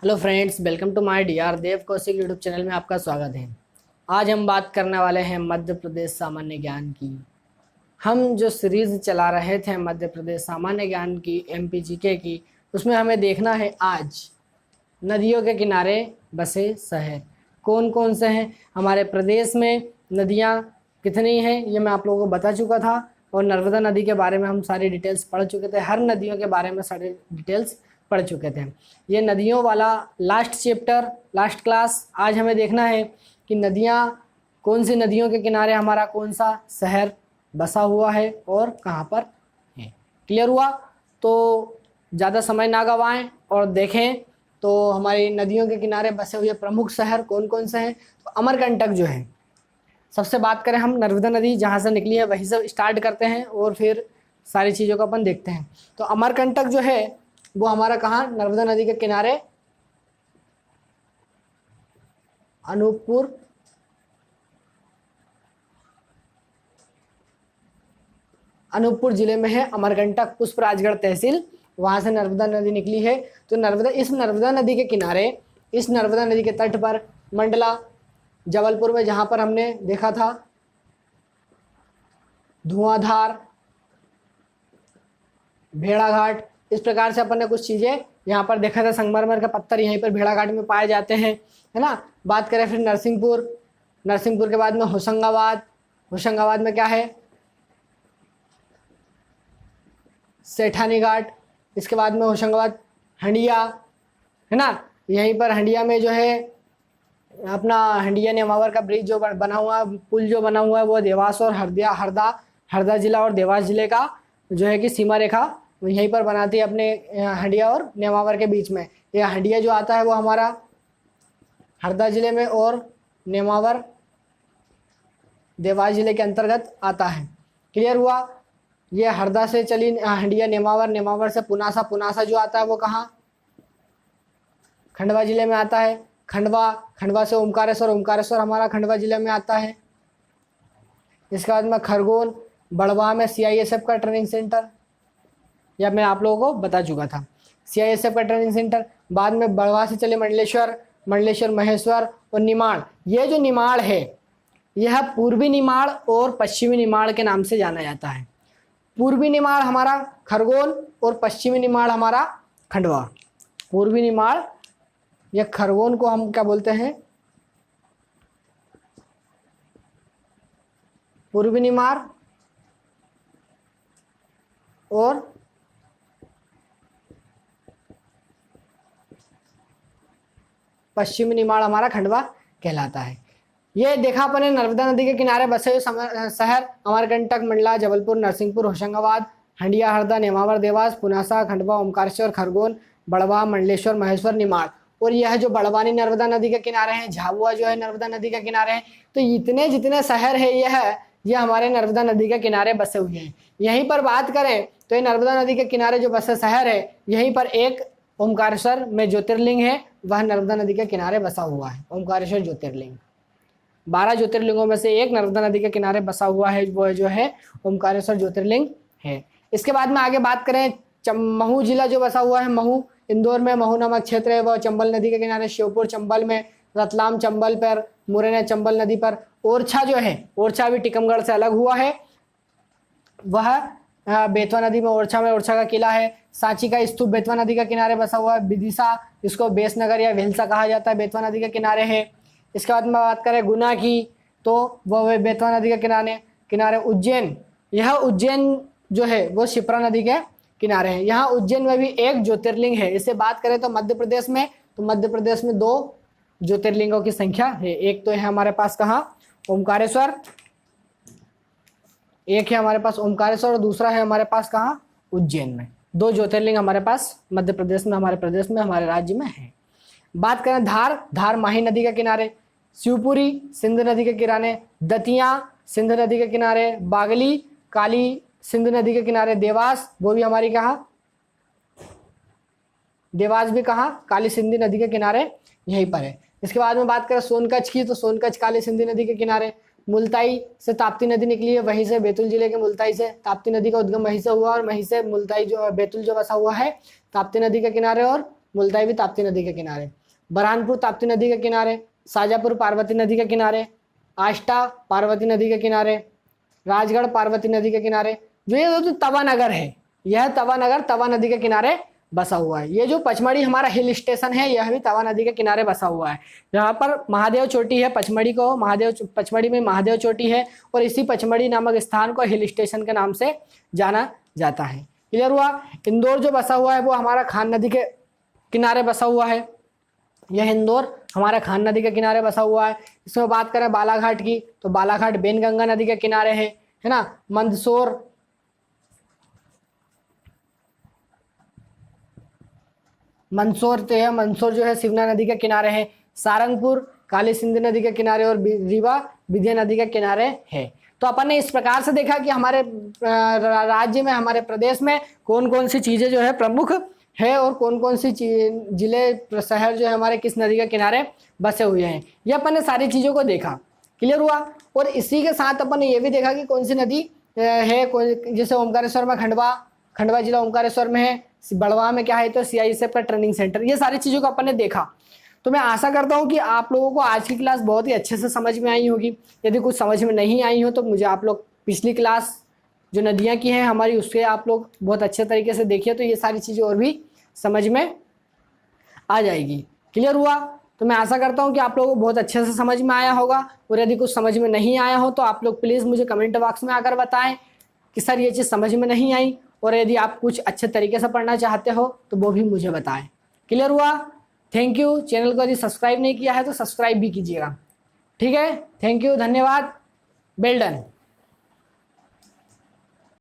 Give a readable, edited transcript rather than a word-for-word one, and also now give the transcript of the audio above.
Hello friends, welcome to my D R Dev Kaushik YouTube channel में आपका स्वागत है। आज हम बात करने वाले हैं मध्य प्रदेश सामान्य ज्ञान की। हम जो सीरीज चला रहे थे मध्य प्रदेश सामान्य ज्ञान की एमपीजीके की, उसमें हमें देखना है आज नदियों के किनारे बसे शहर कौन कौन से हैं। हमारे प्रदेश में नदियाँ कितनी हैं ये मैं आप लोगों को बता चुका था, और नर्मदा नदी के बारे में हम सारी डिटेल्स पढ़ चुके थे। हर नदियों के बारे में सारी डिटेल्स पढ़ चुके थे। ये नदियों वाला लास्ट चैप्टर, लास्ट क्लास। आज हमें देखना है कि नदियाँ कौन सी नदियों के किनारे हमारा कौन सा शहर बसा हुआ है और कहाँ पर है। क्लियर हुआ? तो ज़्यादा समय ना गवाएं और देखें तो हमारी नदियों के किनारे बसे हुए प्रमुख शहर कौन कौन से हैं। तो अमरकंटक जो है, सबसे बात करें हम नर्मदा नदी जहाँ से निकली है वहीं से स्टार्ट करते हैं और फिर सारी चीज़ों को अपन देखते हैं। तो अमरकंटक जो है वो हमारा कहाँ, नर्मदा नदी के किनारे अनूपपुर जिले में है। अमरकंटक पुष्पराजगढ़ तहसील, वहाँ से नर्मदा नदी निकली है। तो इस नर्मदा नदी के किनारे, इस नर्मदा नदी के तट पर मंडला, जबलपुर में जहाँ पर हमने देखा था धुआंधार, भेड़ाघाट, इस प्रकार से अपन ने कुछ चीज़ें यहाँ पर देखा था। संगमरमर के पत्थर यहीं पर भेड़ाघाट में पाए जाते हैं, है ना। बात करें फिर नरसिंहपुर, नरसिंहपुर के बाद में होशंगाबाद, होशंगाबाद में क्या है, सेठानी घाट। इसके बाद में होशंगाबाद हंडिया, है ना। यहीं पर हंडिया में जो है अपना हंडिया नेमावर का ब्रिज जो बना हुआ, पुल जो बना हुआ है, वो देवास और हरदा जिला और देवास जिले का जो है कि सीमा रेखा यहीं पर बनाती है अपने हंडिया और नेमावर के बीच में। ये हंडिया जो आता है वो हमारा हरदा जिले में और नेमावर देवास जिले के अंतर्गत आता है। क्लियर हुआ? ये हरदा से चली हंडिया नेमावर, नेमावर से पुनासा, पुनासा जो आता है वो कहाँ, खंडवा जिले में आता है। खंडवा से ओमकारेश्वर, ओमकारेश्वर हमारा खंडवा जिले में आता है। इसके बाद में खरगोन, बड़वा में सीआईएसएफ का ट्रेनिंग सेंटर, यह मैं आप लोगों को बता चुका था, सीआईएसएफ का ट्रेनिंग सेंटर। बाद में बड़वा से चले मंडलेश्वर, महेश्वर और निमाड़। ये जो निमाड़ है यह पूर्वी निमाड़ और पश्चिमी निमाड़ के नाम से जाना जाता है। पूर्वी निमाड़ हमारा खरगोन और पश्चिमी निमाड़ हमारा खंडवा। पूर्वी निमाड़ या खरगोन को हम क्या बोलते हैं, पूर्वी निमाड़, और पश्चिमी निमाड़ हमारा खंडवा कहलाता है। ये देखा अपने नर्मदा नदी के किनारे बसे हुए शहर अमरकंटक, मंडला, जबलपुर, नरसिंहपुर, होशंगाबाद, हंडिया, हरदा, नेमावर, देवास, पुनासा, खंडवा, ओमकारेश्वर, खरगोन, बड़वा, मंडलेश्वर, महेश्वर, निमाड़। और यह जो बड़वानी नर्मदा नदी के किनारे हैं, झाबुआ जो है नर्मदा नदी के किनारे हैं। तो इतने जितने शहर है यह हमारे नर्मदा नदी के किनारे बसे हुए हैं। यहीं पर बात करें तो ये नर्मदा नदी के किनारे जो बसे शहर है, यहीं पर एक ओमकारेश्वर में ज्योतिर्लिंग है, वह नर्मदा नदी के किनारे बसा हुआ है। ओमकारेश्वर ज्योतिर्लिंग 12 ज्योतिर्लिंगों में से एक नर्मदा नदी के किनारे बसा हुआ है, वो जो है ओमकारेश्वर ज्योतिर्लिंग है। इसके बाद में आगे बात करें, महू जिला जो बसा हुआ है, महू इंदौर में महू नामक क्षेत्र है, वह चंबल नदी के किनारे। श्योपुर चंबल में, रतलाम चंबल पर, मुरैना चंबल नदी पर। ओरछा जो है, ओरछा भी टीकमगढ़ से अलग हुआ है, वह बेतवा नदी में, ओरछा में ओरछा का किला है। सांची का स्तूप बेतवा नदी के किनारे बसा हुआ है। विदिशा, जिसको बेसनगर या भेलसा कहा जाता है, बेतवा नदी के किनारे है। इसके बाद में बात करें गुना की, तो वह बेतवा नदी के किनारे उज्जैन, यह उज्जैन जो है वो शिप्रा नदी के किनारे है। यहाँ उज्जैन में भी एक ज्योतिर्लिंग है। इसे बात करें तो मध्य प्रदेश में, तो मध्य प्रदेश में 2 ज्योतिर्लिंगों की संख्या है। एक तो है हमारे पास कहाँ, ओमकारेश्वर, एक है हमारे पास ओमकारेश्वर, और दूसरा है हमारे पास कहाँ, उज्जैन में। 2 ज्योतिर्लिंग हमारे पास मध्य प्रदेश में, हमारे प्रदेश में, हमारे राज्य में है। बात करें धार माही नदी के किनारे, शिवपुरी सिंध नदी के किनारे, दतिया सिंध नदी के किनारे, बागली काली सिंध नदी के किनारे, देवास, वो भी हमारी कहाँ, देवास भी कहाँ, काली सिंधी नदी के किनारे यहीं पर है। इसके बाद में बात करें सोनकच्छ की, तो सोनकच्छ काली सिंधी नदी के किनारे। मुल्ताई से ताप्ती नदी निकली है, वहीं से बैतूल जिले के मुल्ताई से ताप्ती नदी का उद्गम वहीं से हुआ, और वहीं से मुल्ताई जो बैतूल जो बसा हुआ है ताप्ती नदी के किनारे, और मुल्ताई भी ताप्ती नदी के किनारे, बरहानपुर ताप्ती नदी के किनारे, शाजापुर पार्वती नदी के किनारे, आष्टा पार्वती नदी के किनारे, राजगढ़ पार्वती नदी के किनारे। जो ये जो तवा नगर है, यह तवा नगर तवा नदी के किनारे बसा हुआ है। ये जो पचमढ़ी हमारा हिल स्टेशन है, यह भी तवा नदी के किनारे बसा हुआ है। यहाँ पर महादेव चोटी है, पचमढ़ी में महादेव चोटी है, और इसी पचमढ़ी नामक स्थान को हिल स्टेशन के नाम से जाना जाता है। क्लियर हुआ। इंदौर जो बसा हुआ है वो हमारा खान नदी के किनारे बसा हुआ है। यह इंदौर हमारा खान नदी के किनारे बसा हुआ है। इसमें बात करें बालाघाट की, तो बालाघाट बेनगंगा नदी के किनारे है ना। मंदसौर मंदसौर जो है सिवना नदी के किनारे है। सारंगपुर काली सिंध नदी के किनारे, और रीवा विंध्य नदी के किनारे है। तो अपन ने इस प्रकार से देखा कि हमारे राज्य में, हमारे प्रदेश में कौन कौन सी चीज़ें जो है प्रमुख है, और कौन कौन सी जिले शहर जो है हमारे किस नदी के किनारे बसे हुए हैं। ये अपन ने सारी चीज़ों को देखा। क्लियर हुआ। और इसी के साथ अपन ने ये भी देखा कि कौन सी नदी है, जैसे ओमकारेश्वर में खंडवा जिला ओमकारेश्वर में है, बड़वा में क्या है तो CISF का ट्रेनिंग सेंटर। ये सारी चीज़ों को अपन ने देखा। तो मैं आशा करता हूँ कि आप लोगों को आज की क्लास बहुत ही अच्छे से समझ में आई होगी। यदि कुछ समझ में नहीं आई हो तो मुझे आप लोग पिछली क्लास जो नदियाँ की हैं हमारी, उसके आप लोग बहुत अच्छे तरीके से देखिए, तो ये सारी चीज़ें और भी समझ में आ जाएगी। क्लियर हुआ। तो मैं आशा करता हूँ कि आप लोगों को बहुत अच्छे से समझ में आया होगा। और यदि कुछ समझ में नहीं आया हो तो आप लोग प्लीज़ मुझे कमेंट बॉक्स में आकर बताएं कि सर ये चीज़ समझ में नहीं आई, और यदि आप कुछ अच्छे तरीके से पढ़ना चाहते हो तो वो भी मुझे बताएं। क्लियर हुआ। Thank you. चैनल को यदि सब्सक्राइब नहीं किया है तो सब्सक्राइब भी कीजिएगा। ठीक है। थैंक यू, धन्यवाद, वेल डन।